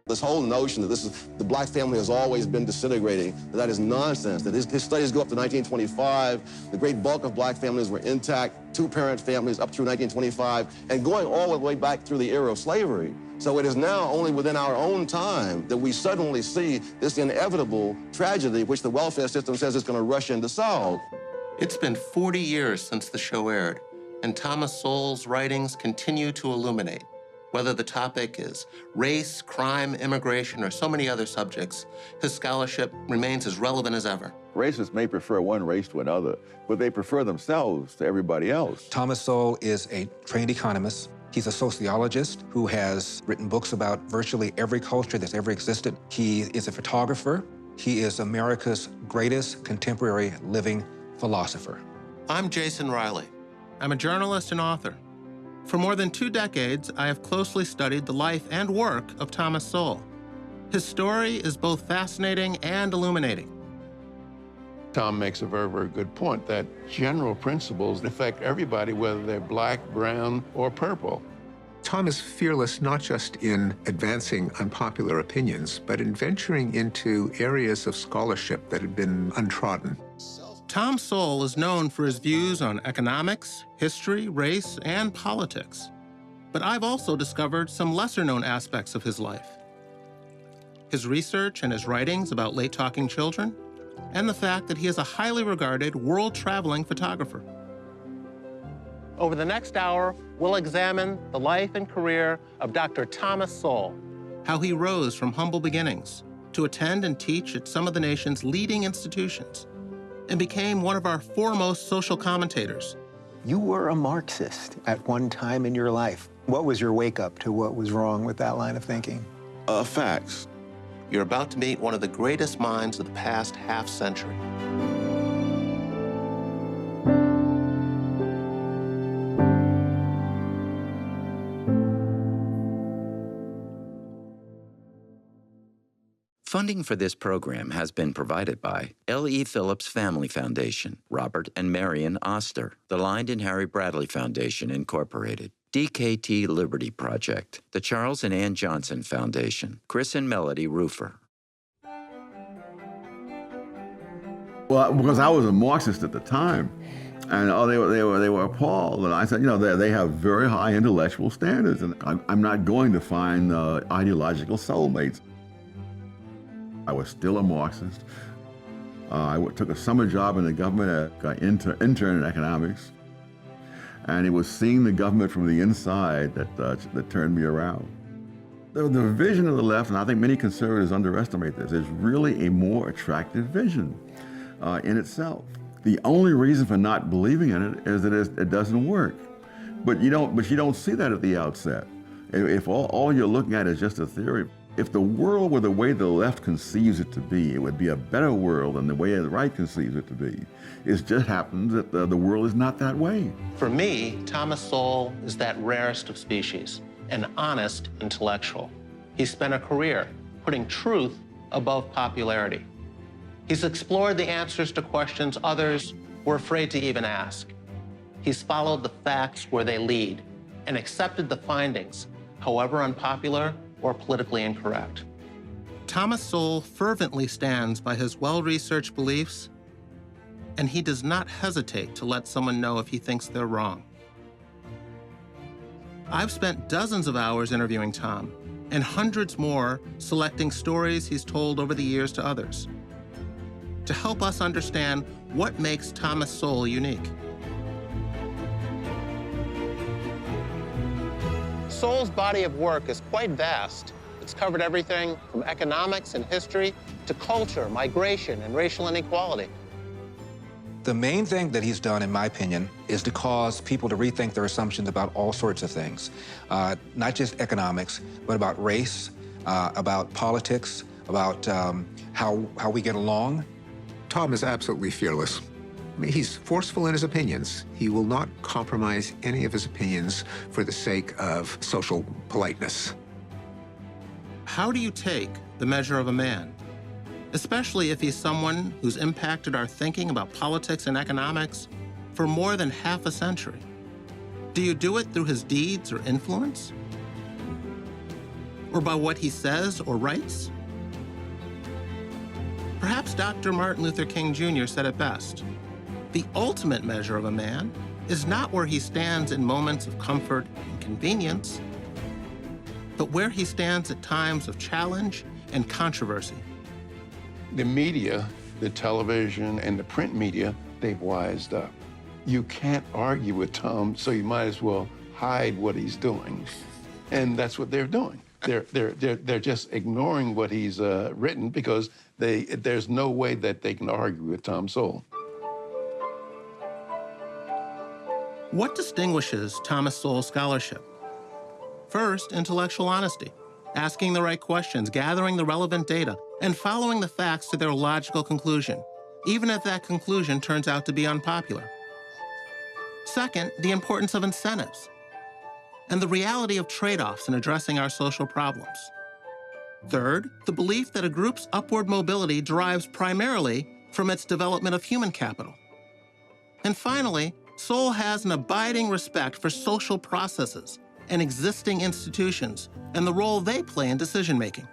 This whole notion that the black family has always been disintegrating, that is nonsense. That his studies go up to 1925. The great bulk of black families were intact, two-parent families up through 1925, and going all the way back through the era of slavery. So it is now only within our own time that we suddenly see this inevitable tragedy, which the welfare system says it's going to rush in to solve. It's been 40 years since the show aired, and Thomas Sowell's writings continue to illuminate. Whether the topic is race, crime, immigration, or so many other subjects, his scholarship remains as relevant as ever. Racists may prefer one race to another, but they prefer themselves to everybody else. Thomas Sowell is a trained economist. He's a sociologist who has written books about virtually every culture that's ever existed. He is a photographer. He is America's greatest contemporary living philosopher. I'm Jason Riley. I'm a journalist and author. For more than 2 decades, I have closely studied the life and work of Thomas Sowell. His story is both fascinating and illuminating. Tom makes a very, very good point that general principles affect everybody, whether they're black, brown, or purple. Tom is fearless not just in advancing unpopular opinions, but in venturing into areas of scholarship that had been untrodden. Tom Sowell is known for his views on economics, history, race, and politics. But I've also discovered some lesser-known aspects of his life. His research and his writings about late-talking children, and the fact that he is a highly regarded world-traveling photographer. Over the next hour, we'll examine the life and career of Dr. Thomas Sowell, how he rose from humble beginnings to attend and teach at some of the nation's leading institutions, and became one of our foremost social commentators. You were a Marxist at one time in your life. What was your wake-up to what was wrong with that line of thinking? Facts. You're about to meet one of the greatest minds of the past half-century. Funding for this program has been provided by L.E. Phillips Family Foundation, Robert and Marion Oster, the Lined and Harry Bradley Foundation, Incorporated, DKT Liberty Project, the Charles and Ann Johnson Foundation, Chris and Melody Roofer. Well, because I was a Marxist at the time, and they were appalled. And I said, you know, they have very high intellectual standards, and I'm not going to find ideological soulmates. I was still a Marxist. I took a summer job in the government, intern in economics, and it was seeing the government from the inside that turned me around. The vision of the left, and I think many conservatives underestimate this, is really a more attractive vision in itself. The only reason for not believing in it is that it doesn't work. But you don't see that at the outset. If all you're looking at is just a theory. If the world were the way the left conceives it to be, it would be a better world than the way the right conceives it to be. It just happens that the world is not that way. For me, Thomas Sowell is that rarest of species, an honest intellectual. He spent a career putting truth above popularity. He's explored the answers to questions others were afraid to even ask. He's followed the facts where they lead and accepted the findings, however unpopular or politically incorrect. Thomas Sowell fervently stands by his well-researched beliefs, and he does not hesitate to let someone know if he thinks they're wrong. I've spent dozens of hours interviewing Tom, and hundreds more selecting stories he's told over the years to others, to help us understand what makes Thomas Sowell unique. Sowell's body of work is quite vast. It's covered everything from economics and history to culture, migration, and racial inequality. The main thing that he's done, in my opinion, is to cause people to rethink their assumptions about all sorts of things, not just economics, but about race, about politics, about how we get along. Tom is absolutely fearless. I mean, he's forceful in his opinions. He will not compromise any of his opinions for the sake of social politeness. How do you take the measure of a man, especially if he's someone who's impacted our thinking about politics and economics for more than half a century? Do you do it through his deeds or influence? Or by what he says or writes? Perhaps Dr. Martin Luther King Jr. said it best. The ultimate measure of a man is not where he stands in moments of comfort and convenience, but where he stands at times of challenge and controversy. The media, the television and the print media, they've wised up. You can't argue with Tom, so you might as well hide what he's doing. And that's what they're doing. They're just ignoring what he's written because there's no way that they can argue with Tom Sowell. What distinguishes Thomas Sowell's scholarship? First, intellectual honesty, asking the right questions, gathering the relevant data, and following the facts to their logical conclusion, even if that conclusion turns out to be unpopular. Second, the importance of incentives and the reality of trade-offs in addressing our social problems. Third, the belief that a group's upward mobility derives primarily from its development of human capital. And finally, Sowell has an abiding respect for social processes and existing institutions and the role they play in decision-making.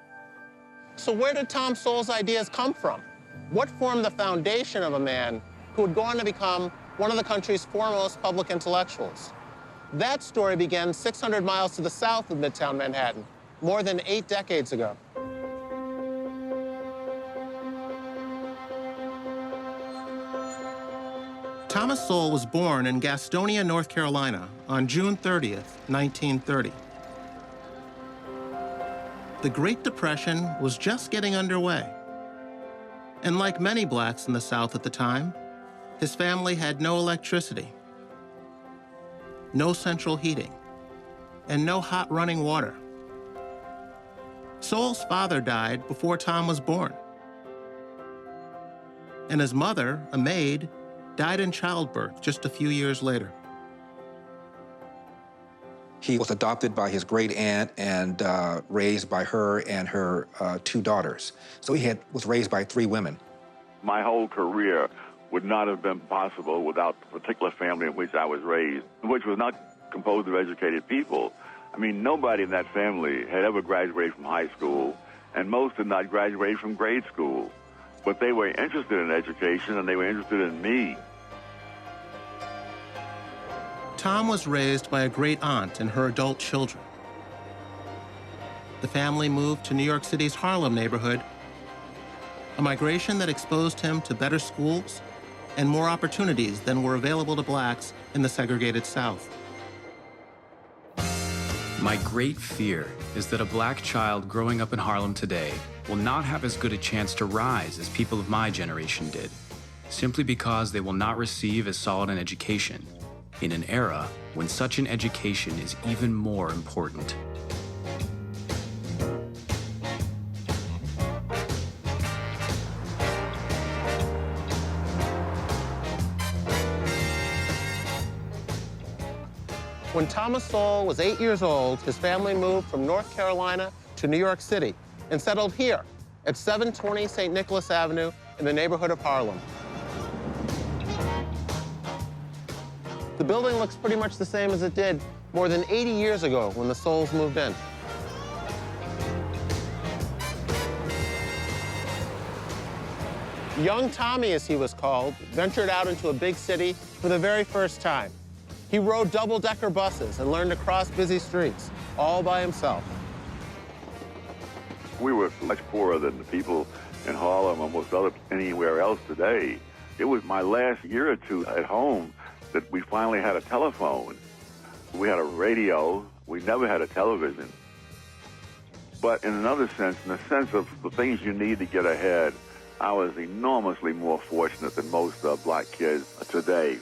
So where did Tom Sowell's ideas come from? What formed the foundation of a man who would go on to become one of the country's foremost public intellectuals? That story began 600 miles to the south of Midtown Manhattan, more than 8 decades ago. Thomas Sowell was born in Gastonia, North Carolina on June 30th, 1930. The Great Depression was just getting underway. And like many blacks in the South at the time, his family had no electricity, no central heating, and no hot running water. Sowell's father died before Tom was born. And his mother, a maid, died in childbirth just a few years later. He was adopted by his great aunt and raised by her and her 2 daughters. So he was raised by 3 women. My whole career would not have been possible without the particular family in which I was raised, which was not composed of educated people. I mean, nobody in that family had ever graduated from high school, and most did not graduate from grade school. But they were interested in education, and they were interested in me. Tom was raised by a great aunt and her adult children. The family moved to New York City's Harlem neighborhood, a migration that exposed him to better schools and more opportunities than were available to blacks in the segregated South. My great fear is that a black child growing up in Harlem today will not have as good a chance to rise as people of my generation did, simply because they will not receive as solid an education in an era when such an education is even more important. When Thomas Sowell was 8 years old, his family moved from North Carolina to New York City and settled here at 720 St. Nicholas Avenue in the neighborhood of Harlem. The building looks pretty much the same as it did more than 80 years ago when the Sowells moved in. Young Tommy, as he was called, ventured out into a big city for the very first time. He rode double-decker buses and learned to cross busy streets, all by himself. We were much poorer than the people in Harlem or most anywhere else today. It was my last year or 2 at home that we finally had a telephone. We had a radio. We never had a television. But in another sense, in the sense of the things you need to get ahead, I was enormously more fortunate than most black kids today.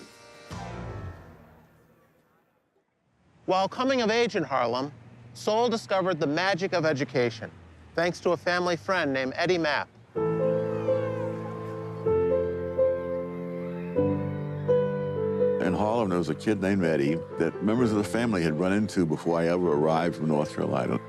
While coming of age in Harlem, Sowell discovered the magic of education, thanks to a family friend named Eddie Mapp. In Harlem, there was a kid named Eddie that members of the family had run into before I ever arrived from North Carolina.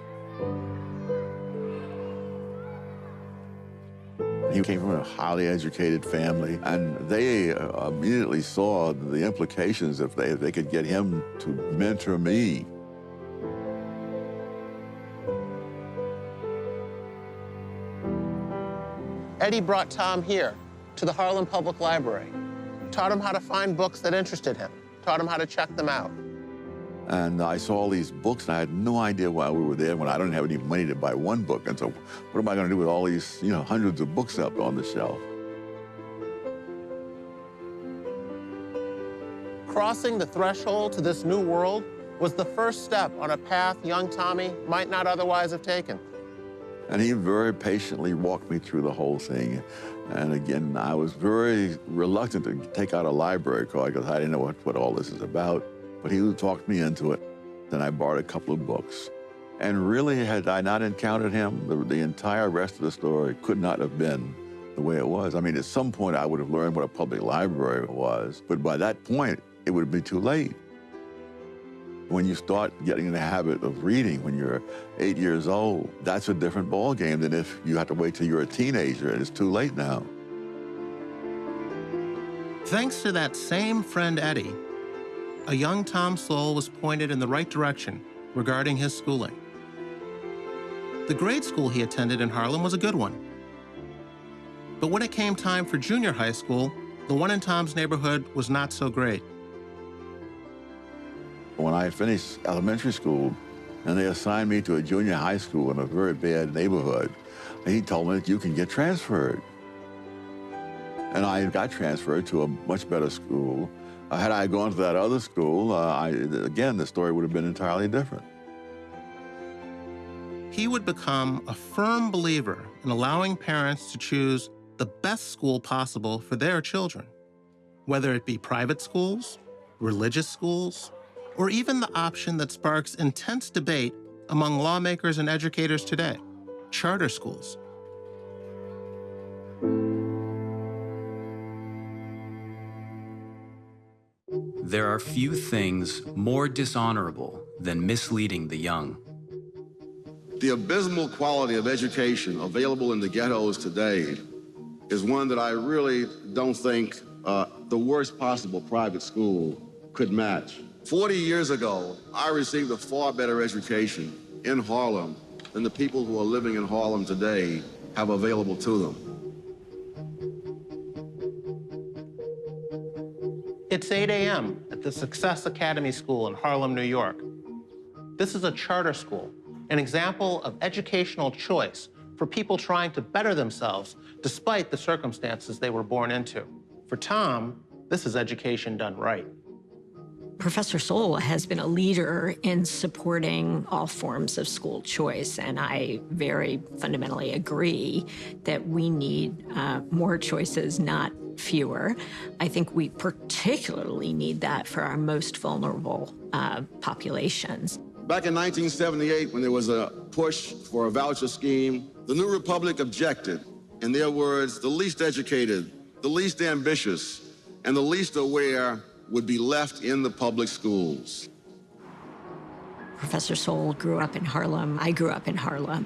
He came from a highly educated family, and they immediately saw the implications if they could get him to mentor me. Eddie brought Tom here to the Harlem Public Library, taught him how to find books that interested him, taught him how to check them out. And I saw all these books, and I had no idea why we were there when I don't have any money to buy one book. And so what am I going to do with all these, hundreds of books up on the shelf? Crossing the threshold to this new world was the first step on a path young Tommy might not otherwise have taken. And he very patiently walked me through the whole thing. And again, I was very reluctant to take out a library card because I didn't know what all this is about. But he talked me into it. Then I borrowed a couple of books. And really, had I not encountered him, the entire rest of the story could not have been the way it was. I mean, at some point, I would have learned what a public library was. But by that point, it would be too late. When you start getting in the habit of reading when you're 8 years old, that's a different ballgame than if you have to wait till you're a teenager and it's too late now. Thanks to that same friend Eddie, a young Tom Sowell was pointed in the right direction regarding his schooling. The grade school he attended in Harlem was a good one. But when it came time for junior high school, the one in Tom's neighborhood was not so great. When I finished elementary school and they assigned me to a junior high school in a very bad neighborhood, he told me that you can get transferred. And I got transferred to a much better school. Had I gone to that other school, again, the story would have been entirely different. He would become a firm believer in allowing parents to choose the best school possible for their children, whether it be private schools, religious schools, or even the option that sparks intense debate among lawmakers and educators today, charter schools. There are few things more dishonorable than misleading the young. The abysmal quality of education available in the ghettos today is one that I really don't think the worst possible private school could match. 40 years ago, I received a far better education in Harlem than the people who are living in Harlem today have available to them. It's 8 a.m. at the Success Academy School in Harlem, New York. This is a charter school, an example of educational choice for people trying to better themselves despite the circumstances they were born into. For Tom, this is education done right. Professor Sowell has been a leader in supporting all forms of school choice, and I very fundamentally agree that we need more choices, not fewer. I think we particularly need that for our most vulnerable populations. Back in 1978, when there was a push for a voucher scheme, the New Republic objected. In their words, the least educated, the least ambitious, and the least aware would be left in the public schools. Professor Sowell grew up in Harlem. I grew up in Harlem.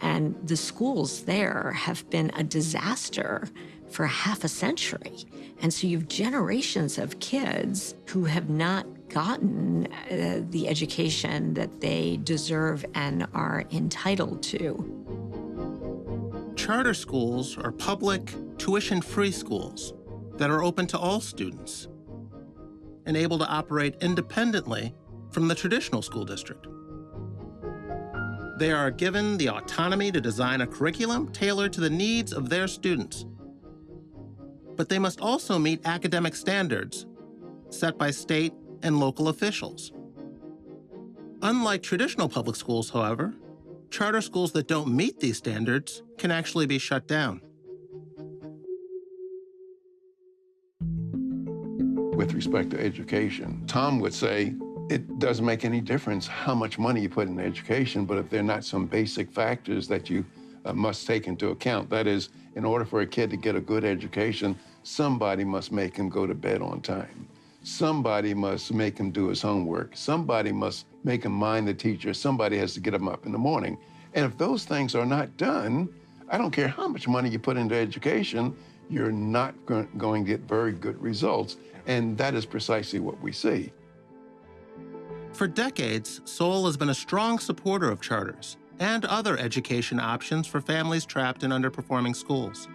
And the schools there have been a disaster for half a century. And so you have generations of kids who have not gotten the education that they deserve and are entitled to. Charter schools are public, tuition-free schools that are open to all students and able to operate independently from the traditional school district. They are given the autonomy to design a curriculum tailored to the needs of their students. But they must also meet academic standards set by state and local officials. Unlike traditional public schools, however, charter schools that don't meet these standards can actually be shut down. With respect to education, Tom would say, it doesn't make any difference how much money you put in education, but if there are not some basic factors that you must take into account, that is, in order for a kid to get a good education, somebody must make him go to bed on time. Somebody must make him do his homework. Somebody must make him mind the teacher. Somebody has to get him up in the morning. And if those things are not done, I don't care how much money you put into education, you're not going to get very good results. And that is precisely what we see. For decades, Sowell has been a strong supporter of charters and other education options for families trapped in underperforming schools.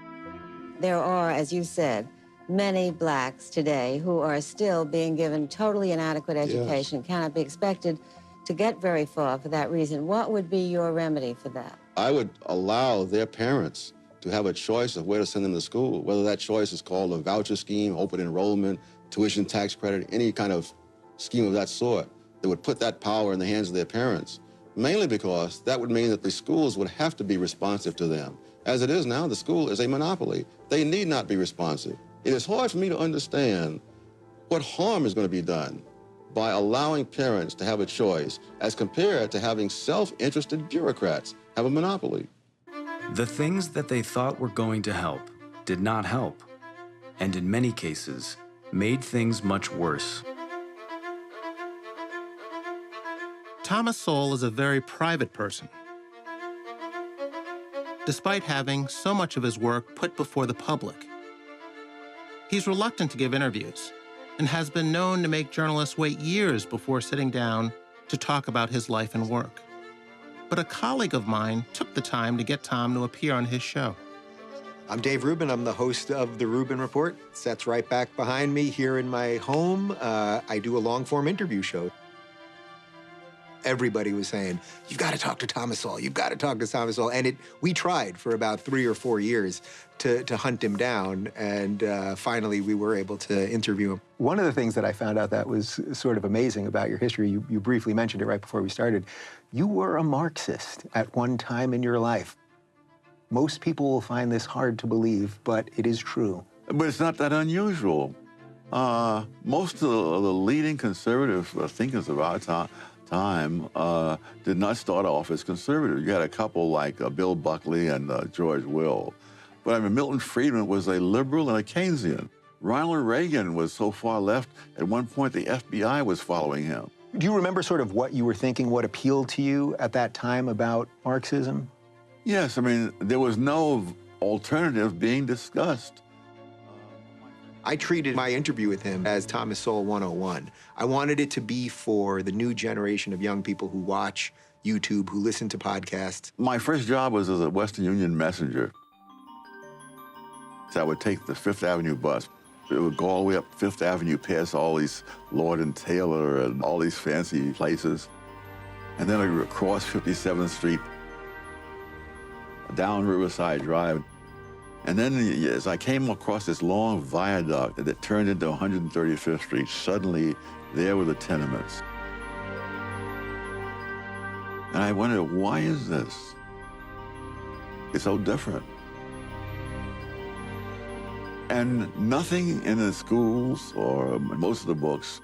There are, as you said, many blacks today who are still being given totally inadequate education, cannot be expected to get very far for that reason. What would be your remedy for that? I would allow their parents to have a choice of where to send them to school, whether that choice is called a voucher scheme, open enrollment, tuition tax credit, any kind of scheme of that sort that would put that power in the hands of their parents, mainly because that would mean that the schools would have to be responsive to them. As it is now, the school is a monopoly. They need not be responsive. It is hard for me to understand what harm is going to be done by allowing parents to have a choice as compared to having self-interested bureaucrats have a monopoly. The things that they thought were going to help did not help, and in many cases, made things much worse. Thomas Sowell is a very private person. Despite having so much of his work put before the public, he's reluctant to give interviews and has been known to make journalists wait years before sitting down to talk about his life and work. But a colleague of mine took the time to get Tom to appear on his show. I'm Dave Rubin. I'm the host of The Rubin Report. It sits right back behind me here in my home. I do a long-form interview show. Everybody was saying, you've got to talk to Thomas Sowell. You've got to talk to Thomas Sowell. And we tried for about 3 or 4 years to hunt him down. And finally, we were able to interview him. One of the things that I found out that was sort of amazing about your history, you briefly mentioned it right before we started. You were a Marxist at one time in your life. Most people will find this hard to believe, but it is true. But it's not that unusual. Most of the leading conservative thinkers of our time did not start off as conservative. You had a couple like Bill Buckley and George Will. But I mean, Milton Friedman was a liberal and a Keynesian. Ronald Reagan was so far left, at one point the FBI was following him. Do you remember sort of what you were thinking, what appealed to you at that time about Marxism? Yes, I mean, there was no alternative being discussed. I treated my interview with him as Thomas Sowell 101. I wanted it to be for the new generation of young people who watch YouTube, who listen to podcasts. My first job was as a Western Union messenger. So I would take the Fifth Avenue bus. It would go all the way up Fifth Avenue, past all these Lord and Taylor and all these fancy places. And then I would cross 57th Street, down Riverside Drive. And then as I came across this long viaduct that turned into 135th Street, suddenly there were the tenements. And I wondered, why is this? It's so different. And nothing in the schools or most of the books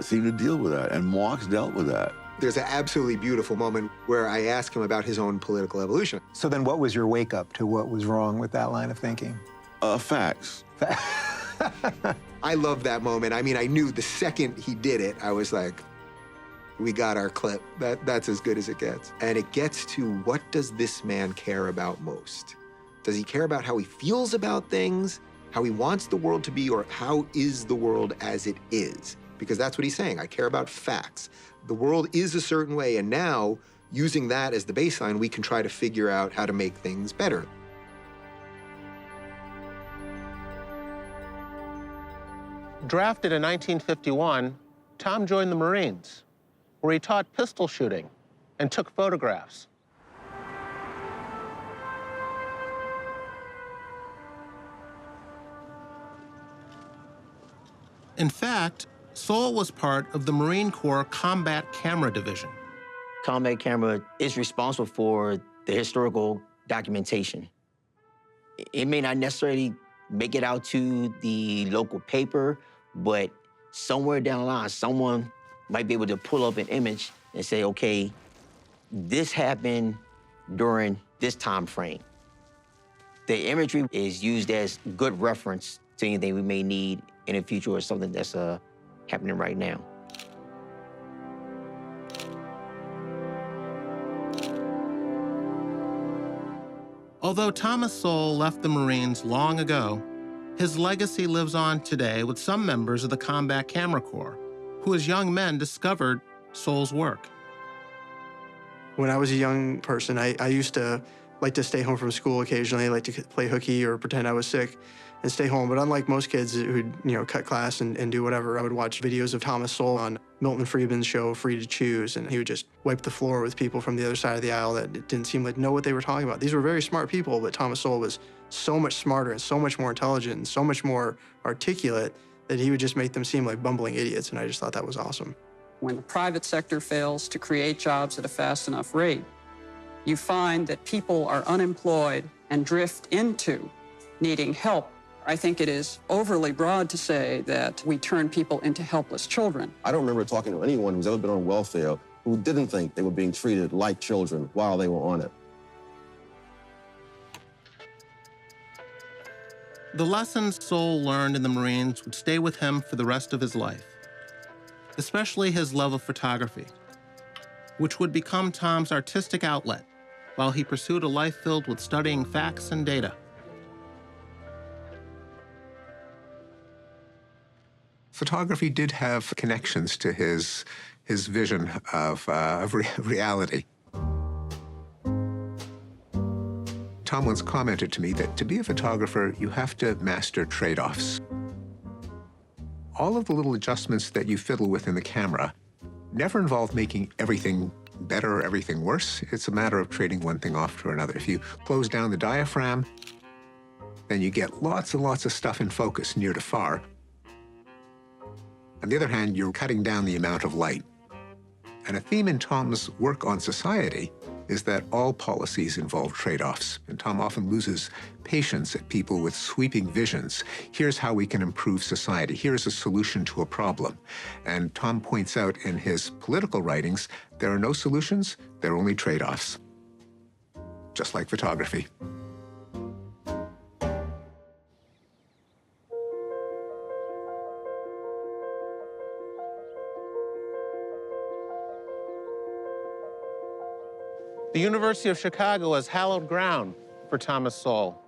seemed to deal with that, and Marx dealt with that. There's an absolutely beautiful moment where I ask him about his own political evolution. So then what was your wake up to what was wrong with that line of thinking? Facts. I love that moment. I mean, I knew the second he did it, I was like, we got our clip. That's as good as it gets. And it gets to, what does this man care about most? Does he care about how he feels about things, how he wants the world to be, or how is the world as it is? Because that's what he's saying. I care about facts. The world is a certain way, and now, using that as the baseline, we can try to figure out how to make things better. Drafted in 1951, Tom joined the Marines, where he taught pistol shooting and took photographs. In fact, Sowell was part of the Marine Corps Combat Camera Division. Combat Camera is responsible for the historical documentation. It may not necessarily make it out to the local paper, but somewhere down the line, someone might be able to pull up an image and say, okay, this happened during this time frame. The imagery is used as good reference to anything we may need in the future or something that's happening right now. Although Thomas Sowell left the Marines long ago, his legacy lives on today with some members of the Combat Camera Corps, who as young men discovered Sowell's work. When I was a young person, I used to like to stay home from school occasionally, like to play hooky or pretend I was sick and stay home. But unlike most kids who'd, cut class and do whatever, I would watch videos of Thomas Sowell on Milton Friedman's show, Free to Choose, and he would just wipe the floor with people from the other side of the aisle that didn't seem like know what they were talking about. These were very smart people, but Thomas Sowell was so much smarter and so much more intelligent and so much more articulate that he would just make them seem like bumbling idiots, and I just thought that was awesome. When the private sector fails to create jobs at a fast enough rate, you find that people are unemployed and drift into needing help. I think it is overly broad to say that we turn people into helpless children. I don't remember talking to anyone who's ever been on welfare who didn't think they were being treated like children while they were on it. The lessons Sowell learned in the Marines would stay with him for the rest of his life, especially his love of photography, which would become Tom's artistic outlet while he pursued a life filled with studying facts and data. Photography did have connections to his vision of reality. Tom once commented to me that to be a photographer, you have to master trade-offs. All of the little adjustments that you fiddle with in the camera never involve making everything better or everything worse. It's a matter of trading one thing off to another. If you close down the diaphragm, then you get lots and lots of stuff in focus near to far. On the other hand, you're cutting down the amount of light. And a theme in Tom's work on society is that all policies involve trade-offs, and Tom often loses patience at people with sweeping visions. Here's how we can improve society. Here's a solution to a problem. And Tom points out in his political writings, there are no solutions, there are only trade-offs, just like photography. The University of Chicago is hallowed ground for Thomas Sowell.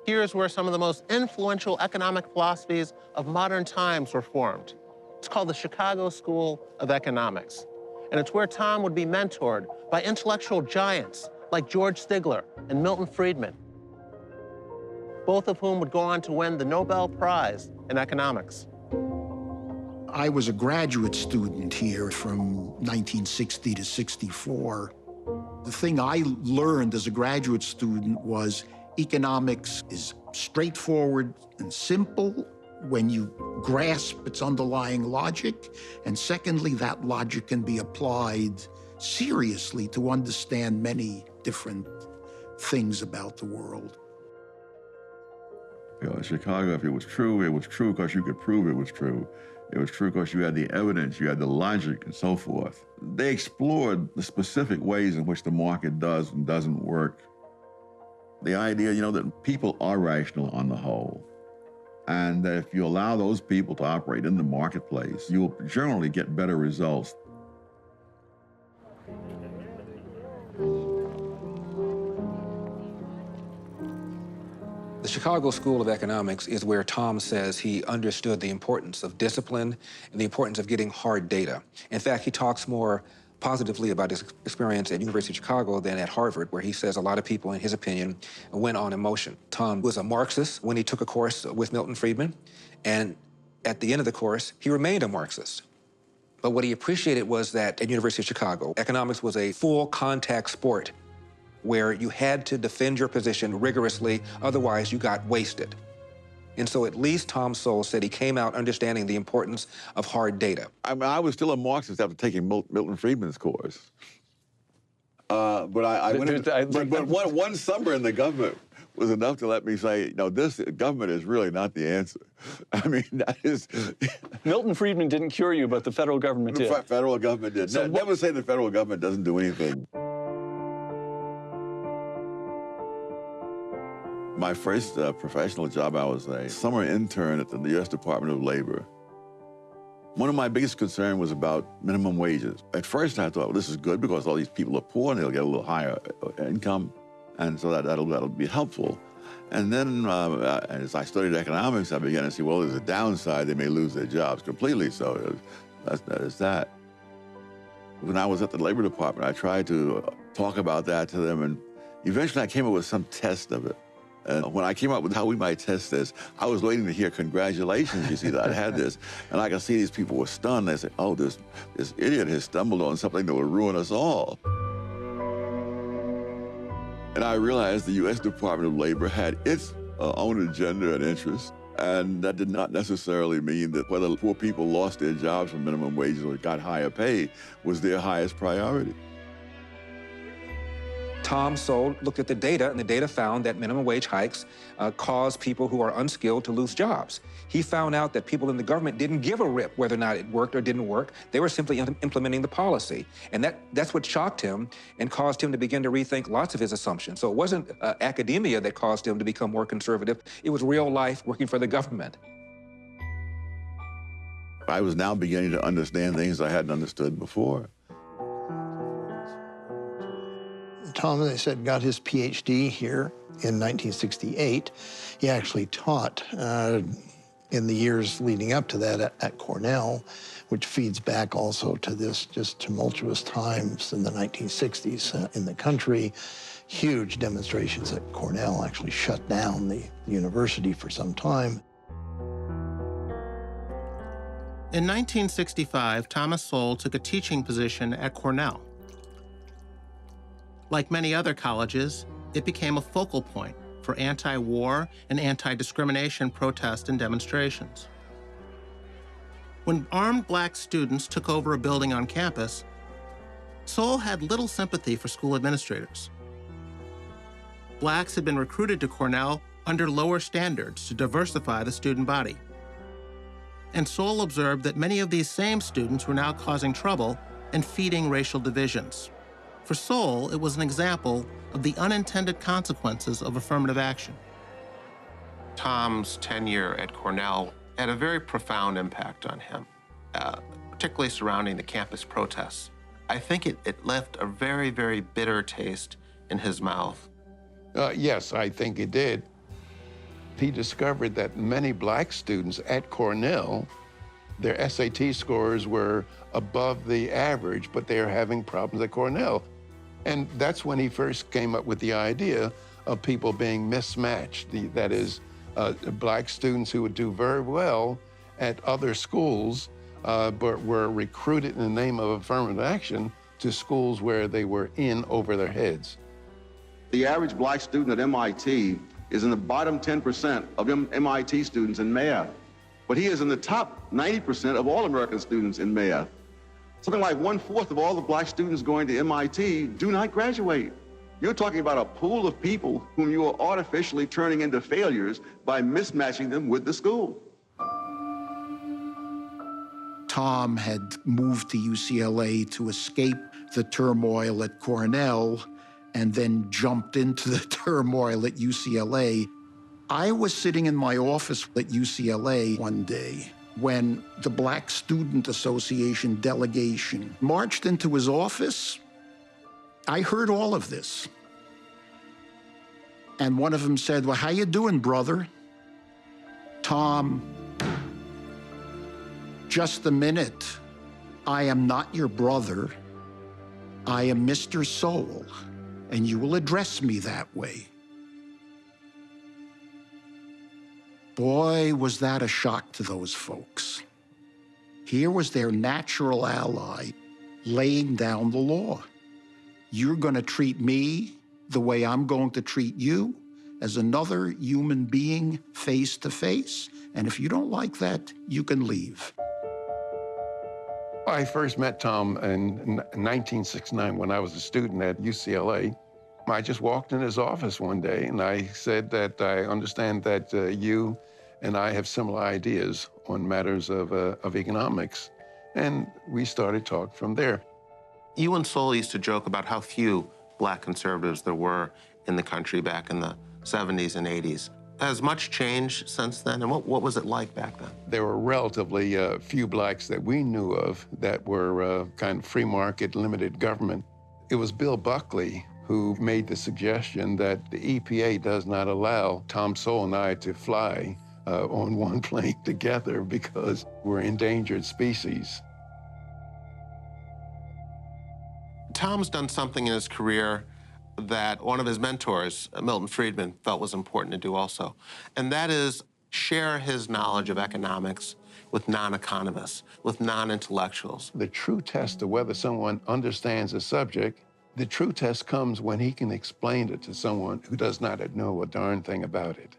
Here is where some of the most influential economic philosophies of modern times were formed. It's called the Chicago School of Economics. And it's where Tom would be mentored by intellectual giants like George Stigler and Milton Friedman, both of whom would go on to win the Nobel Prize in economics. I was a graduate student here from 1960 to 64. The thing I learned as a graduate student was economics is straightforward and simple when you grasp its underlying logic. And secondly, that logic can be applied seriously to understand many different things about the world. In Chicago, if it was true because you could prove it was true. It was true because you had the evidence, you had the logic, and so forth. They explored the specific ways in which the market does and doesn't work. The idea, that people are rational on the whole, and that if you allow those people to operate in the marketplace, you'll generally get better results. The Chicago School of Economics is where Tom says he understood the importance of discipline and the importance of getting hard data. In fact, he talks more positively about his experience at University of Chicago than at Harvard, where he says a lot of people, in his opinion, went on emotion. Tom was a Marxist when he took a course with Milton Friedman, and at the end of the course, he remained a Marxist. But what he appreciated was that at University of Chicago, economics was a full contact sport where you had to defend your position rigorously, otherwise you got wasted. And so at least Tom Sowell said he came out understanding the importance of hard data. I was still a Marxist after taking Milton Friedman's course. But one summer in the government was enough to let me say, this government is really not the answer. I mean, that is... Milton Friedman didn't cure you, but the federal government did. The federal government did. So never say the federal government doesn't do anything. My first professional job, I was a summer intern at the U.S. Department of Labor. One of my biggest concerns was about minimum wages. At first, I thought, well, this is good because all these people are poor and they'll get a little higher income, and so that'll be helpful. And then as I studied economics, I began to see, well, there's a downside. They may lose their jobs completely, so that is that. When I was at the Labor Department, I tried to talk about that to them, and eventually I came up with some test of it. And when I came up with how we might test this, I was waiting to hear congratulations, you see, that I had this. And I could see these people were stunned. They said, oh, this idiot has stumbled on something that will ruin us all. And I realized the U.S. Department of Labor had its own agenda and interests. And that did not necessarily mean that whether poor people lost their jobs for minimum wages or got higher pay was their highest priority. Tom Sowell looked at the data, and the data found that minimum wage hikes cause people who are unskilled to lose jobs. He found out that people in the government didn't give a rip whether or not it worked or didn't work. They were simply implementing the policy. And that's what shocked him and caused him to begin to rethink lots of his assumptions. So it wasn't academia that caused him to become more conservative. It was real life working for the government. I was now beginning to understand things I hadn't understood before. Tom, they said, got his PhD here in 1968. He actually taught in the years leading up to that at Cornell, which feeds back also to this just tumultuous times in the 1960s in the country. Huge demonstrations at Cornell, actually shut down the university for some time. In 1965, Thomas Sowell took a teaching position at Cornell. Like many other colleges, it became a focal point for anti-war and anti-discrimination protests and demonstrations. When armed black students took over a building on campus, Sowell had little sympathy for school administrators. Blacks had been recruited to Cornell under lower standards to diversify the student body. And Sowell observed that many of these same students were now causing trouble and feeding racial divisions. For Sowell, it was an example of the unintended consequences of affirmative action. Tom's tenure at Cornell had a very profound impact on him, particularly surrounding the campus protests. I think it left a very, very bitter taste in his mouth. Yes, I think it did. He discovered that many black students at Cornell, their SAT scores were above the average, but they're having problems at Cornell. And that's when he first came up with the idea of people being mismatched. That is, black students who would do very well at other schools, but were recruited in the name of affirmative action to schools where they were in over their heads. The average black student at MIT is in the bottom 10% of MIT students in math, but he is in the top 90% of all American students in math. Something like 1/4 of all the black students going to MIT do not graduate. You're talking about a pool of people whom you are artificially turning into failures by mismatching them with the school. Tom had moved to UCLA to escape the turmoil at Cornell and then jumped into the turmoil at UCLA. I was sitting in my office at UCLA one day when the Black Student Association delegation marched into his office. I heard all of this. And one of them said, well, how you doing, brother? Tom, just a minute. I am not your brother. I am Mr. Sowell, and you will address me that way. Boy, was that a shock to those folks. Here was their natural ally laying down the law. You're going to treat me the way I'm going to treat you, as another human being face to face. And if you don't like that, you can leave. I first met Tom in 1969 when I was a student at UCLA. I just walked in his office one day and I said that I understand that you and I have similar ideas on matters of economics. And we started talking from there. You and Sowell used to joke about how few black conservatives there were in the country back in the 70s and 80s. Has much changed since then, and what was it like back then? There were relatively few blacks that we knew of that were kind of free market, limited government. It was Bill Buckley who made the suggestion that the EPA does not allow Tom Sowell and I to fly on one plane together because we're endangered species. Tom's done something in his career that one of his mentors, Milton Friedman, felt was important to do also, and that is share his knowledge of economics with non-economists, with non-intellectuals. The true test of whether someone understands a subject, the true test comes when he can explain it to someone who does not know a darn thing about it.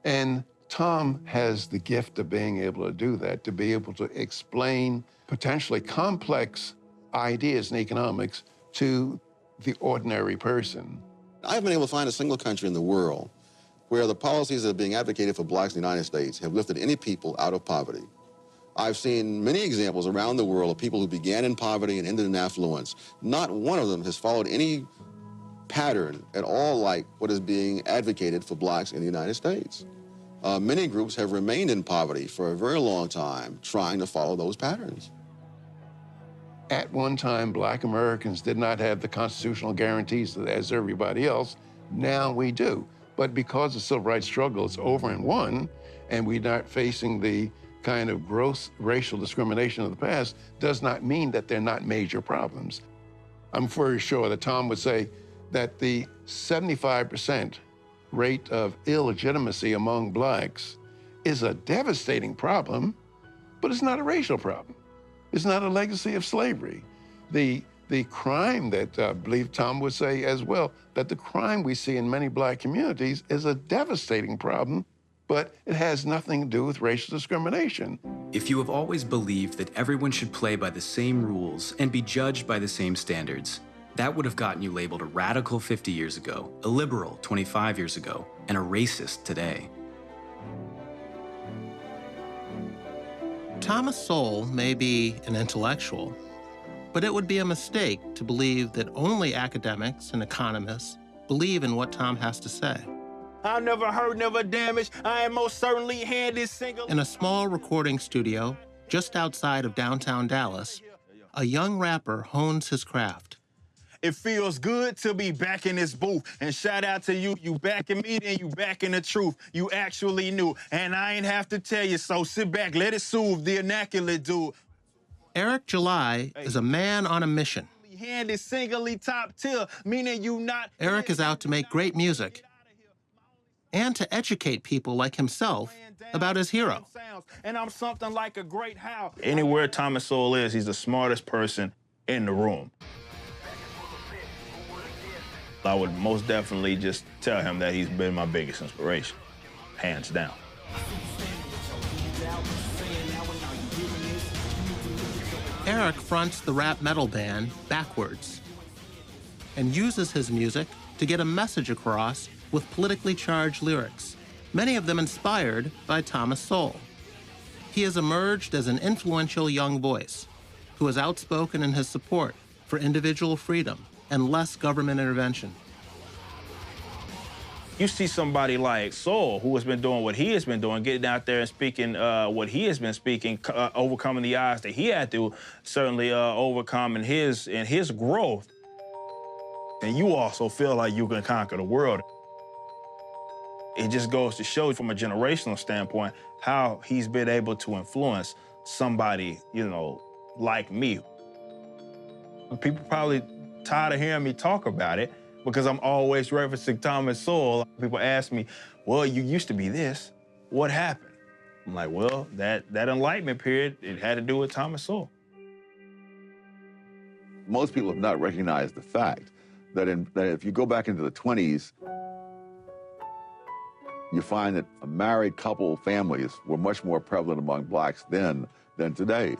And Tom has the gift of being able to do that, to be able to explain potentially complex ideas in economics to the ordinary person. I haven't been able to find a single country in the world where the policies that are being advocated for blacks in the United States have lifted any people out of poverty. I've seen many examples around the world of people who began in poverty and ended in affluence. Not one of them has followed any pattern at all like what is being advocated for blacks in the United States. Many groups have remained in poverty for a very long time, trying to follow those patterns. At one time, black Americans did not have the constitutional guarantees as everybody else. Now we do. But because the civil rights struggle is over and won, and we're not facing the kind of gross racial discrimination of the past, does not mean that they're not major problems. I'm very sure that Tom would say that the 75% rate of illegitimacy among blacks is a devastating problem, but it's not a racial problem. It's not a legacy of slavery. The crime that I believe Tom would say as well, that the crime we see in many black communities is a devastating problem, but it has nothing to do with racial discrimination. If you have always believed that everyone should play by the same rules and be judged by the same standards, that would have gotten you labeled a radical 50 years ago, a liberal 25 years ago, and a racist today. Thomas Sowell may be an intellectual, but it would be a mistake to believe that only academics and economists believe in what Tom has to say. I've never heard, never damaged. I am most certainly handed single. In a small recording studio just outside of downtown Dallas, a young rapper hones his craft. It feels good to be back in this booth. And shout out to you. You back in me, then you back in the truth. You actually knew. And I ain't have to tell you, so sit back, let it soothe the immaculate dude. Eric July is a man on a mission. Handed singly top tier, meaning you not. Eric is out to make great music and to educate people like himself about his hero. And I'm something like a great how. Anywhere Thomas Sowell is, he's the smartest person in the room. I would most definitely just tell him that he's been my biggest inspiration, hands down. Eric fronts the rap metal band Backwards and uses his music to get a message across with politically charged lyrics, many of them inspired by Thomas Sowell. He has emerged as an influential young voice who is outspoken in his support for individual freedom and less government intervention. You see somebody like Sowell, who has been doing what he has been doing, getting out there and speaking what he has been speaking, overcoming the odds that he had to certainly overcome in his growth. And you also feel like you can conquer the world. It just goes to show from a generational standpoint how he's been able to influence somebody, you know, like me. People probably tired of hearing me talk about it because I'm always referencing Thomas Sowell. People ask me, well, you used to be this. What happened? I'm like, well, that Enlightenment period, it had to do with Thomas Sowell. Most people have not recognized the fact that if you go back into the 20s, you find that a married couple families were much more prevalent among blacks then than today.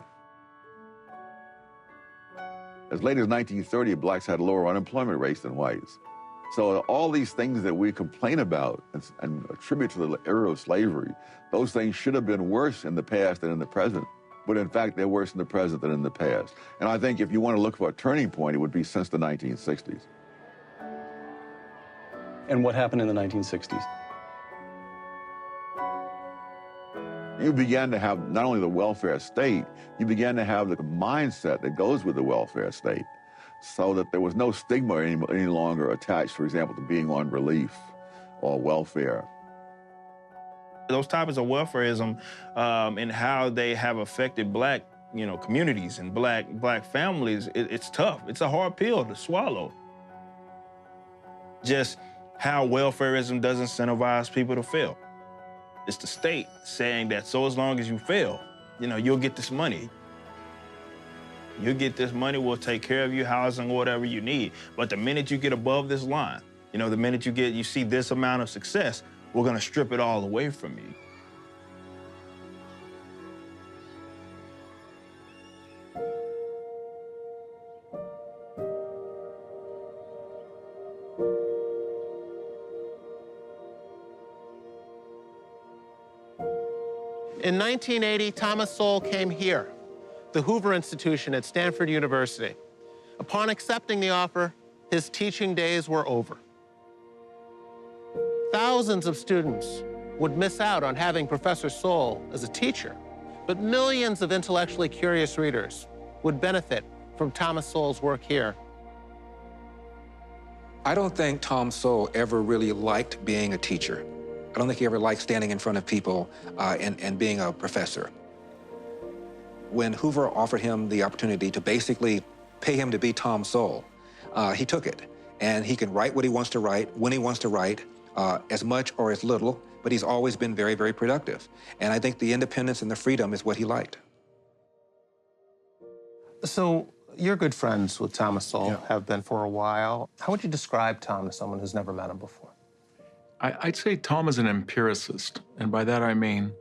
As late as 1930, blacks had lower unemployment rates than whites. So all these things that we complain about and attribute to the era of slavery, those things should have been worse in the past than in the present. But in fact, they're worse in the present than in the past. And I think if you want to look for a turning point, it would be since the 1960s. And what happened in the 1960s? You began to have not only the welfare state, you began to have the mindset that goes with the welfare state, so that there was no stigma any longer attached, for example, to being on relief or welfare. Those topics of welfareism and how they have affected black communities and black families, it's tough. It's a hard pill to swallow. Just how welfareism does incentivize people to fail. It's the state saying that so as long as you fail, you'll get this money. You'll get this money, we'll take care of you, housing, whatever you need. But the minute you get above this line, the minute you see this amount of success, we're gonna strip it all away from you. In 1980, Thomas Sowell came here, the Hoover Institution at Stanford University. Upon accepting the offer, his teaching days were over. Thousands of students would miss out on having Professor Sowell as a teacher, but millions of intellectually curious readers would benefit from Thomas Sowell's work here. I don't think Tom Sowell ever really liked being a teacher. I don't think he ever liked standing in front of people and being a professor. When Hoover offered him the opportunity to basically pay him to be Tom Sowell, he took it. And he can write what he wants to write, when he wants to write, as much or as little, but he's always been very, very productive. And I think the independence and the freedom is what he liked. So you're good friends with Thomas Sowell, have been for a while. How would you describe Tom to someone who's never met him before? I'd say Tom is an empiricist, and by that I mean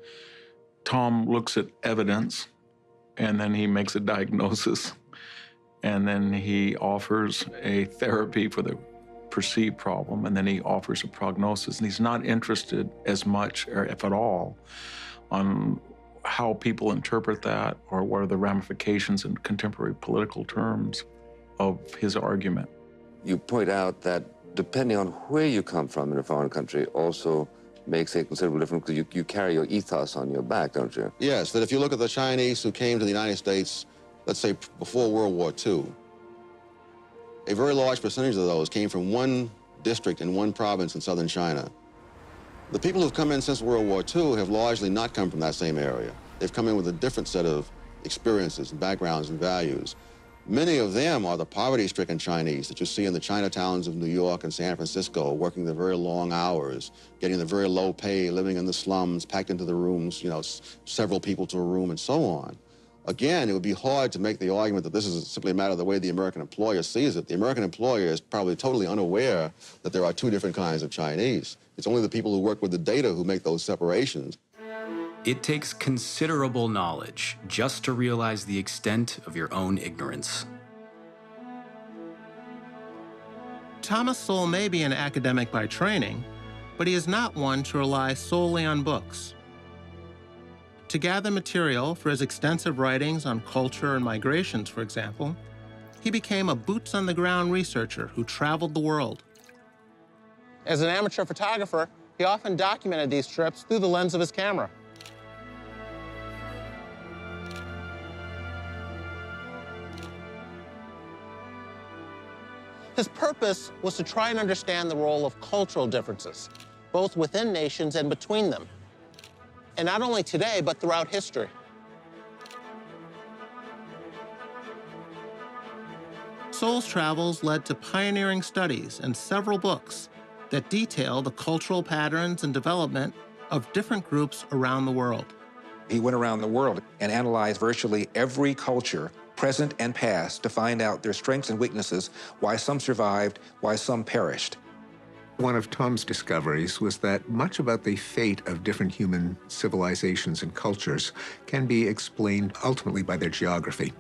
Tom looks at evidence, and then he makes a diagnosis, and then he offers a therapy for the perceived problem, and then he offers a prognosis. And he's not interested as much, or if at all, on how people interpret that or what are the ramifications in contemporary political terms of his argument. You point out that depending on where you come from in a foreign country also makes a considerable difference because you carry your ethos on your back, don't you? Yes, that if you look at the Chinese who came to the United States, let's say before World War II, a very large percentage of those came from one district in one province in southern China. The people who've come in since World War II have largely not come from that same area. They've come in with a different set of experiences and backgrounds and values. Many of them are the poverty-stricken Chinese that you see in the Chinatowns of New York and San Francisco, working the very long hours, getting the very low pay, living in the slums, packed into the rooms, several people to a room and so on. Again, it would be hard to make the argument that this is simply a matter of the way the American employer sees it. The American employer is probably totally unaware that there are two different kinds of Chinese. It's only the people who work with the data who make those separations. It takes considerable knowledge just to realize the extent of your own ignorance. Thomas Sowell may be an academic by training, but he is not one to rely solely on books. To gather material for his extensive writings on culture and migrations, for example, he became a boots-on-the-ground researcher who traveled the world. As an amateur photographer, he often documented these trips through the lens of his camera. His purpose was to try and understand the role of cultural differences, both within nations and between them. And not only today, but throughout history. Sowell's travels led to pioneering studies and several books that detail the cultural patterns and development of different groups around the world. He went around the world and analyzed virtually every culture, present and past, to find out their strengths and weaknesses, why some survived, why some perished. One of Tom's discoveries was that much about the fate of different human civilizations and cultures can be explained ultimately by their geography.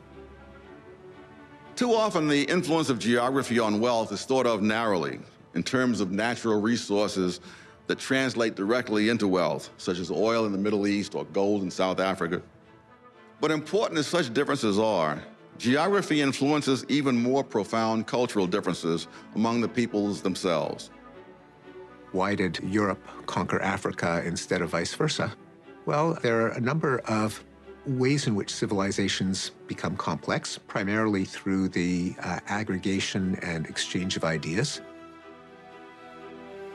Too often, the influence of geography on wealth is thought of narrowly in terms of natural resources that translate directly into wealth, such as oil in the Middle East or gold in South Africa. But important as such differences are, geography influences even more profound cultural differences among the peoples themselves. Why did Europe conquer Africa instead of vice versa? Well, there are a number of ways in which civilizations become complex, primarily through the aggregation and exchange of ideas.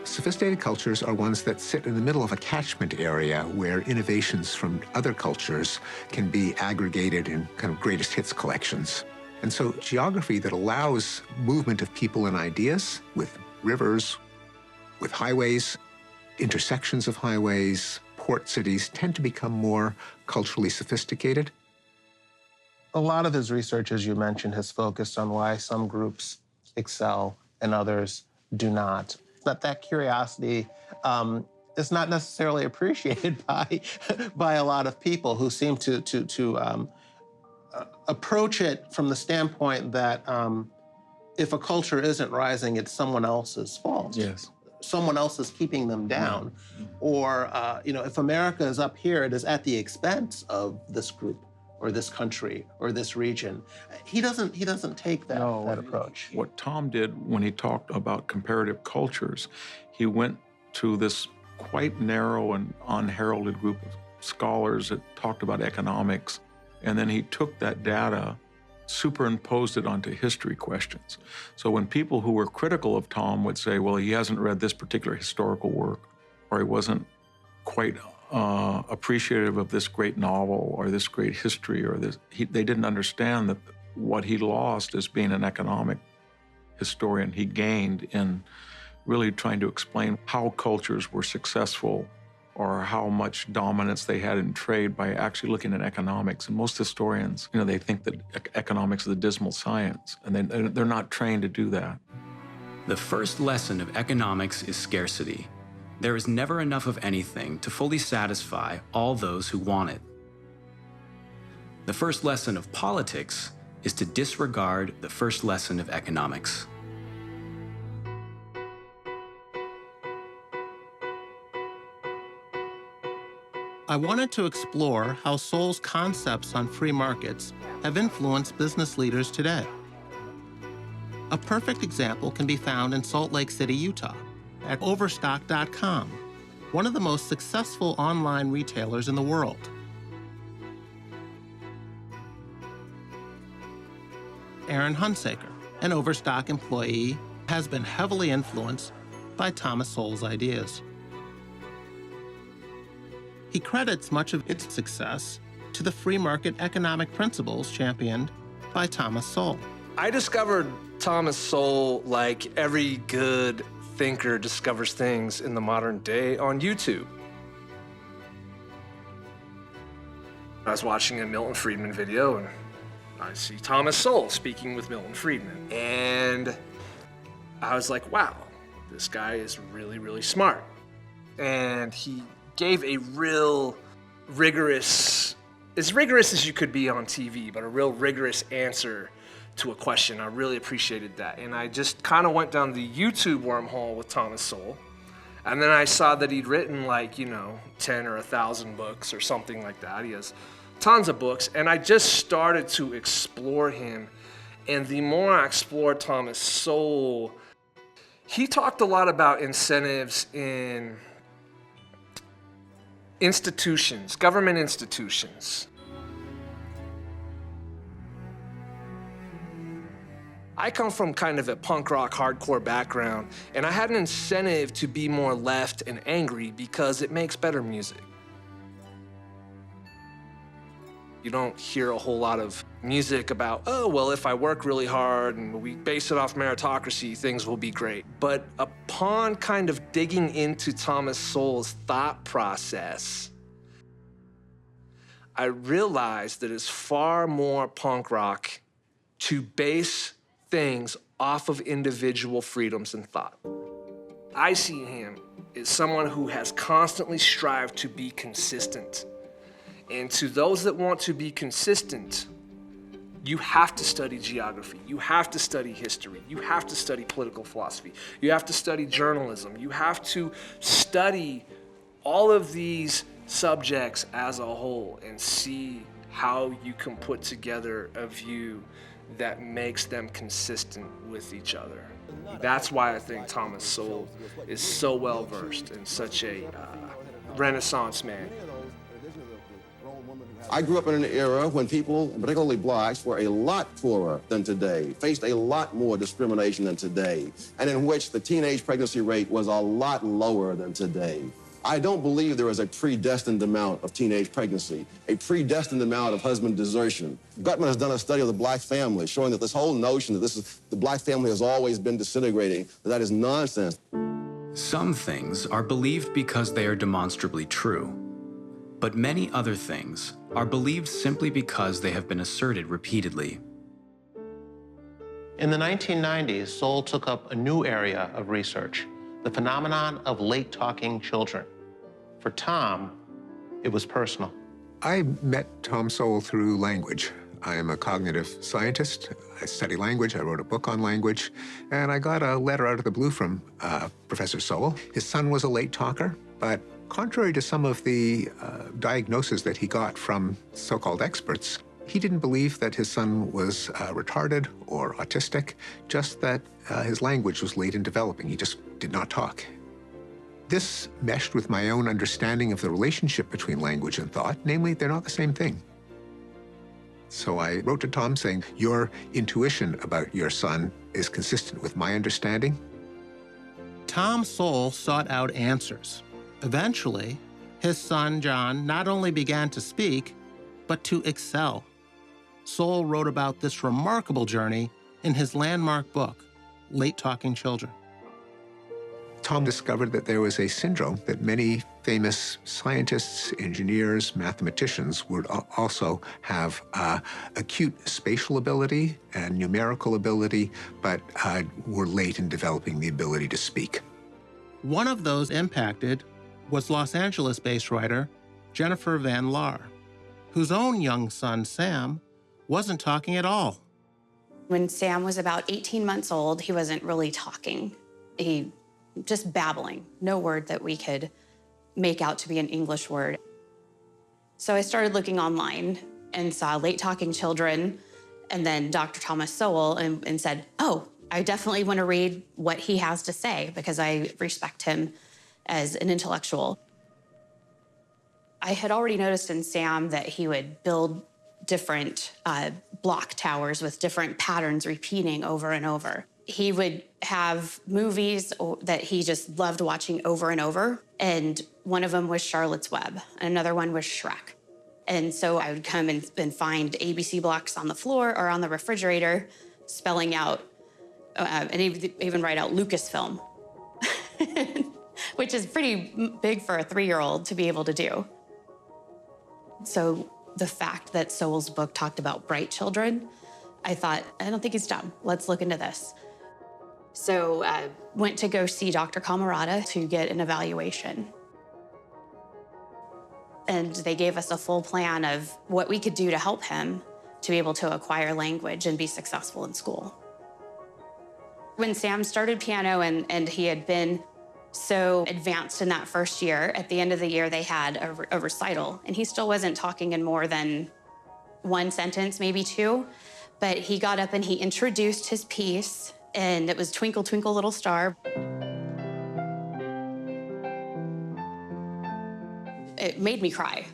Sophisticated cultures are ones that sit in the middle of a catchment area where innovations from other cultures can be aggregated in kind of greatest hits collections. And so geography that allows movement of people and ideas with rivers, with highways, intersections of highways, port cities tend to become more culturally sophisticated. A lot of his research, as you mentioned, has focused on why some groups excel and others do not. But that curiosity is not necessarily appreciated by a lot of people who seem to approach it from the standpoint that if a culture isn't rising, it's someone else's fault. Yes. Someone else is keeping them down. Or, if America is up here, it is at the expense of this group or this country or this region. He doesn't take that approach. What Tom did when he talked about comparative cultures, he went to this quite narrow and unheralded group of scholars that talked about economics, and then he took that data, superimposed it onto history questions. So when people who were critical of Tom would say, well, he hasn't read this particular historical work, or he wasn't quite appreciative of this great novel or this great history, or this, they didn't understand that what he lost as being an economic historian, he gained in really trying to explain how cultures were successful or how much dominance they had in trade by actually looking at economics. And most historians, they think that economics is a dismal science, and they're not trained to do that. The first lesson of economics is scarcity. There is never enough of anything to fully satisfy all those who want it. The first lesson of politics is to disregard the first lesson of economics. I wanted to explore how Sowell's concepts on free markets have influenced business leaders today. A perfect example can be found in Salt Lake City, Utah, at Overstock.com, one of the most successful online retailers in the world. Aaron Hunsaker, an Overstock employee, has been heavily influenced by Thomas Sowell's ideas. He credits much of its success to the free market economic principles championed by Thomas Sowell. I discovered Thomas Sowell like every good thinker discovers things in the modern day on YouTube. I was watching a Milton Friedman video and I see Thomas Sowell speaking with Milton Friedman. And I was like, wow, this guy is really, really smart. And he gave a real rigorous, as rigorous as you could be on TV, but a real rigorous answer to a question. I really appreciated that. And I just kind of went down the YouTube wormhole with Thomas Sowell. And then I saw that he'd written 10 or 1,000 books or something like that. He has tons of books. And I just started to explore him. And the more I explored Thomas Sowell, he talked a lot about incentives in institutions, government institutions. I come from kind of a punk rock hardcore background, and I had an incentive to be more left and angry because it makes better music. You don't hear a whole lot of music about, oh, well, if I work really hard and we base it off meritocracy, things will be great. But upon kind of digging into Thomas Sowell's thought process, I realized that it's far more punk rock to base things off of individual freedoms and thought. I see him as someone who has constantly strived to be consistent. And to those that want to be consistent, you have to study geography, you have to study history, you have to study political philosophy, you have to study journalism, you have to study all of these subjects as a whole and see how you can put together a view that makes them consistent with each other. That's why I think Thomas Sowell is so well versed and such a Renaissance man. I grew up in an era when people, particularly blacks, were a lot poorer than today, faced a lot more discrimination than today, and in which the teenage pregnancy rate was a lot lower than today. I don't believe there is a predestined amount of teenage pregnancy, a predestined amount of husband desertion. Gutman has done a study of the black family, showing that this whole notion that the black family has always been disintegrating, that is nonsense. Some things are believed because they are demonstrably true, but many other things are believed simply because they have been asserted repeatedly. In the 1990s, Sowell took up a new area of research, the phenomenon of late-talking children. For Tom, it was personal. I met Tom Sowell through language. I am a cognitive scientist. I study language. I wrote a book on language. And I got a letter out of the blue from Professor Sowell. His son was a late talker, but contrary to some of the diagnoses that he got from so-called experts, he didn't believe that his son was retarded or autistic, just that his language was late in developing. He just did not talk. This meshed with my own understanding of the relationship between language and thought, namely, they're not the same thing. So I wrote to Tom saying, your intuition about your son is consistent with my understanding. Tom Sowell sought out answers. Eventually, his son, John, not only began to speak, but to excel. Sowell wrote about this remarkable journey in his landmark book, Late Talking Children. Tom discovered that there was a syndrome that many famous scientists, engineers, mathematicians would also have acute spatial ability and numerical ability, but were late in developing the ability to speak. One of those impacted was Los Angeles-based writer Jennifer Van Laar, whose own young son, Sam, wasn't talking at all. When Sam was about 18 months old, he wasn't really talking. He just babbling, no word that we could make out to be an English word. So I started looking online and saw Late Talking Children and then Dr. Thomas Sowell and said, oh, I definitely want to read what he has to say because I respect him as an intellectual. I had already noticed in Sam that he would build different block towers with different patterns repeating over and over. He would have movies that he just loved watching over and over, and one of them was Charlotte's Web, and another one was Shrek. And so I would come and find ABC blocks on the floor or on the refrigerator, spelling out, and even write out Lucasfilm, which is pretty big for a 3-year-old to be able to do. So the fact that Sowell's book talked about bright children, I thought, I don't think he's dumb. Let's look into this. So I went to go see Dr. Camarada to get an evaluation. And they gave us a full plan of what we could do to help him to be able to acquire language and be successful in school. When Sam started piano and he had been so advanced in that first year, at the end of the year, they had a recital, and he still wasn't talking in more than one sentence, maybe two, but he got up and he introduced his piece, and it was Twinkle, Twinkle, Little Star. It made me cry.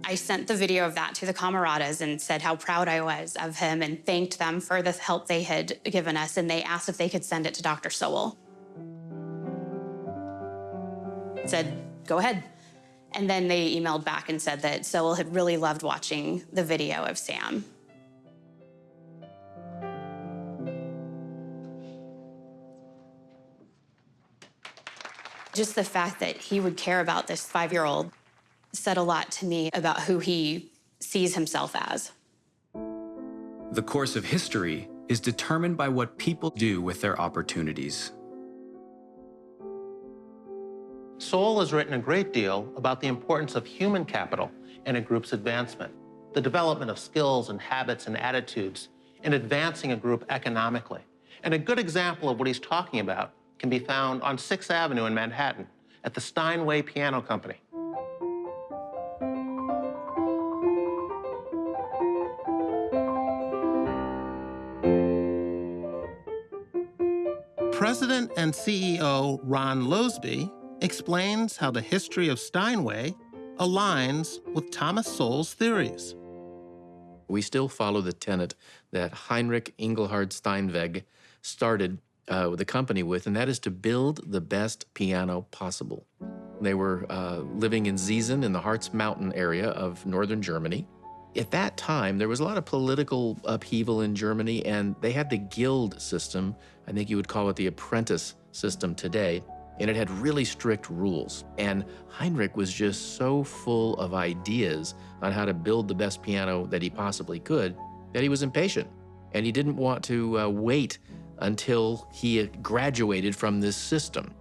I sent the video of that to the Camaradas and said how proud I was of him and thanked them for the help they had given us, and they asked if they could send it to Dr. Sowell. Said, go ahead. And then they emailed back and said that Sowell had really loved watching the video of Sam. Just the fact that he would care about this 5-year-old said a lot to me about who he sees himself as. The course of history is determined by what people do with their opportunities. Sowell has written a great deal about the importance of human capital in a group's advancement, the development of skills and habits and attitudes in advancing a group economically. And a good example of what he's talking about can be found on 6th Avenue in Manhattan at the Steinway Piano Company. President and CEO Ron Losby explains how the history of Steinway aligns with Thomas Sowell's theories. We still follow the tenet that Heinrich Engelhard Steinweg started the company with, and that is to build the best piano possible. They were living in Ziesen in the Harz Mountain area of northern Germany. At that time, there was a lot of political upheaval in Germany, and they had the guild system. I think you would call it the apprentice system today, and it had really strict rules. And Heinrich was just so full of ideas on how to build the best piano that he possibly could that he was impatient, and he didn't want to wait until he had graduated from this system.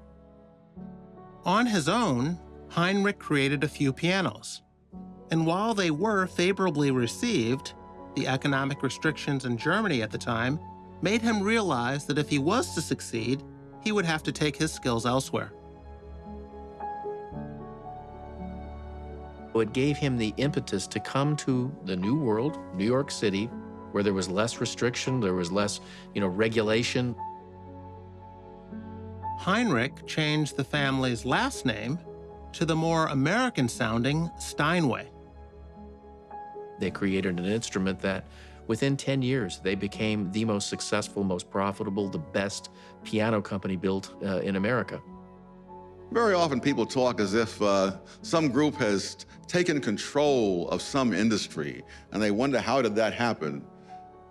On his own, Heinrich created a few pianos. And while they were favorably received, the economic restrictions in Germany at the time made him realize that if he was to succeed, he would have to take his skills elsewhere. It gave him the impetus to come to the New World, New York City, where there was less restriction, there was less, regulation. Heinrich changed the family's last name to the more American-sounding Steinway. They created an instrument that, within 10 years, they became the most successful, most profitable, the best piano company built in America. Very often people talk as if some group has taken control of some industry, and they wonder how did that happen?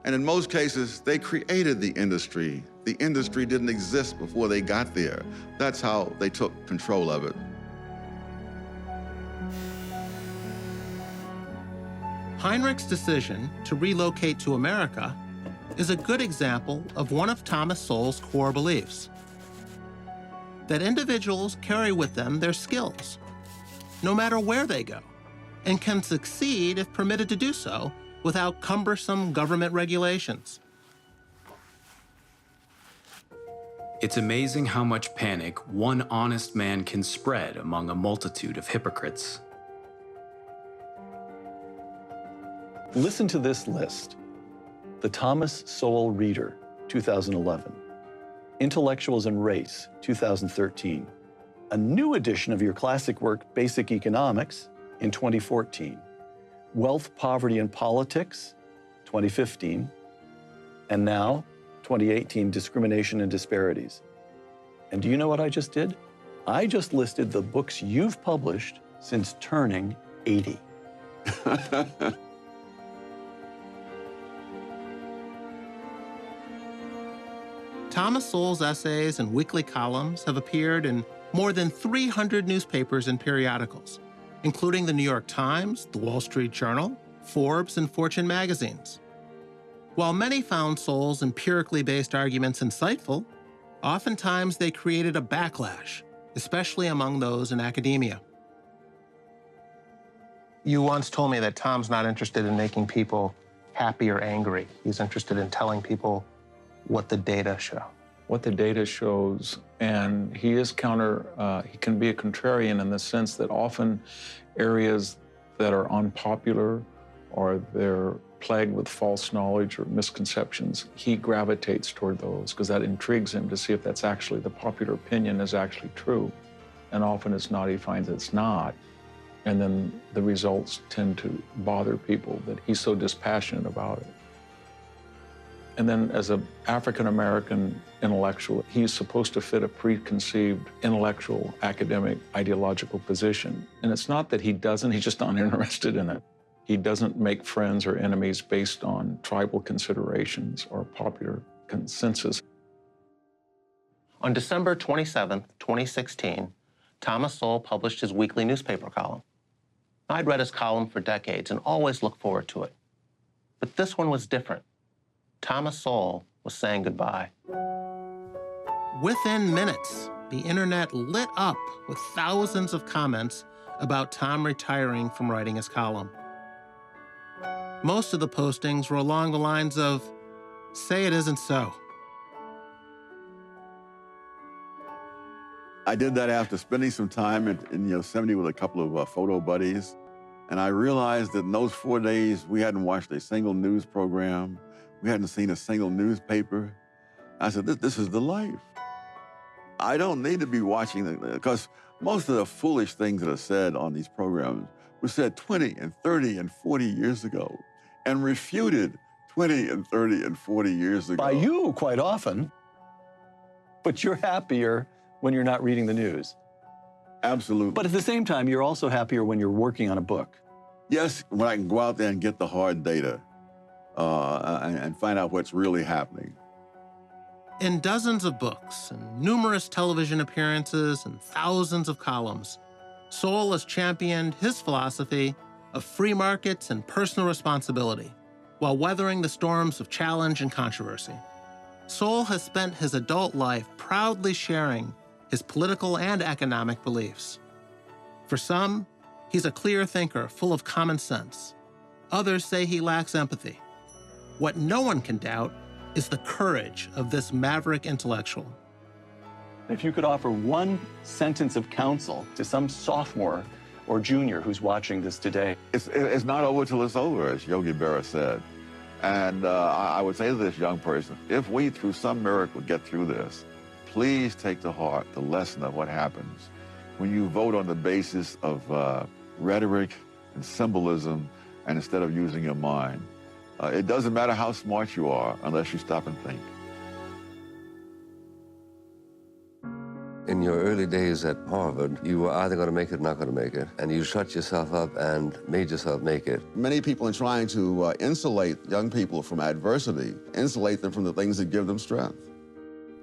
And in most cases, they created the industry. The industry didn't exist before they got there. That's how they took control of it. Heinrich's decision to relocate to America is a good example of one of Thomas Sowell's core beliefs: that individuals carry with them their skills, no matter where they go, and can succeed if permitted to do so without cumbersome government regulations. It's amazing how much panic one honest man can spread among a multitude of hypocrites. Listen to this list. The Thomas Sowell Reader, 2011. Intellectuals and Race, 2013. A new edition of your classic work, Basic Economics, in 2014. Wealth, Poverty, and Politics, 2015. And now, 2018, Discrimination and Disparities. And do you know what I just did? I just listed the books you've published since turning 80. Thomas Sowell's essays and weekly columns have appeared in more than 300 newspapers and periodicals, including the New York Times, the Wall Street Journal, Forbes, and Fortune magazines. While many found Sowell's empirically based arguments insightful, oftentimes they created a backlash, especially among those in academia. You once told me that Tom's not interested in making people happy or angry. He's interested in telling people what the data show. What the data shows, and he is he can be a contrarian in the sense that often areas that are unpopular or they're plagued with false knowledge or misconceptions, he gravitates toward those because that intrigues him to see if that's actually the popular opinion is actually true. And often it's not, he finds it's not. And then the results tend to bother people that he's so dispassionate about it. And then as an African-American intellectual, he's supposed to fit a preconceived intellectual, academic, ideological position. And it's not that he doesn't, he's just not interested in it. He doesn't make friends or enemies based on tribal considerations or popular consensus. On December 27th, 2016, Thomas Sowell published his weekly newspaper column. I'd read his column for decades and always looked forward to it. But this one was different. Thomas Sowell was saying goodbye. Within minutes, the internet lit up with thousands of comments about Tom retiring from writing his column. Most of the postings were along the lines of, "Say it isn't so." I did that after spending some time in Yosemite with a couple of photo buddies. And I realized that in those 4 days, we hadn't watched a single news program. We hadn't seen a single newspaper. I said, this is the life. I don't need to be watching because most of the foolish things that are said on these programs were said 20 and 30 and 40 years ago and refuted 20 and 30 and 40 years ago. By you, quite often. But you're happier when you're not reading the news. Absolutely. But at the same time, you're also happier when you're working on a book. Yes, when I can go out there and get the hard data and find out what's really happening. In dozens of books and numerous television appearances and thousands of columns, Sowell has championed his philosophy of free markets and personal responsibility while weathering the storms of challenge and controversy. Sowell has spent his adult life proudly sharing his political and economic beliefs. For some, he's a clear thinker full of common sense. Others say he lacks empathy. What no one can doubt is the courage of this maverick intellectual. If you could offer one sentence of counsel to some sophomore or junior who's watching this today. It's not over till it's over, as Yogi Berra said. And I would say to this young person, if we, through some miracle, get through this, please take to heart the lesson of what happens when you vote on the basis of rhetoric and symbolism and instead of using your mind. It doesn't matter how smart you are unless you stop and think. In your early days at Harvard, you were either going to make it or not going to make it, and you shut yourself up and made yourself make it. Many people are trying to insulate young people from adversity, insulate them from the things that give them strength.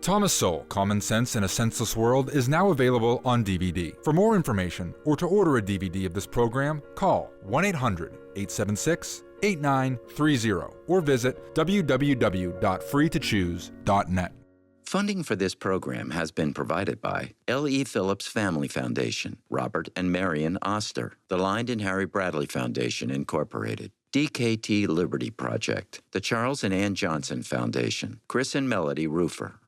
Thomas Sowell, Common Sense in a Senseless World is now available on DVD. For more information or to order a DVD of this program, call 1-800-876-8930 or visit www.freetochoose.net. Funding for this program has been provided by L.E. Phillips Family Foundation, Robert and Marion Oster, the Lynd and Harry Bradley Foundation, Incorporated, DKT Liberty Project, the Charles and Ann Johnson Foundation, Chris and Melody Roofer,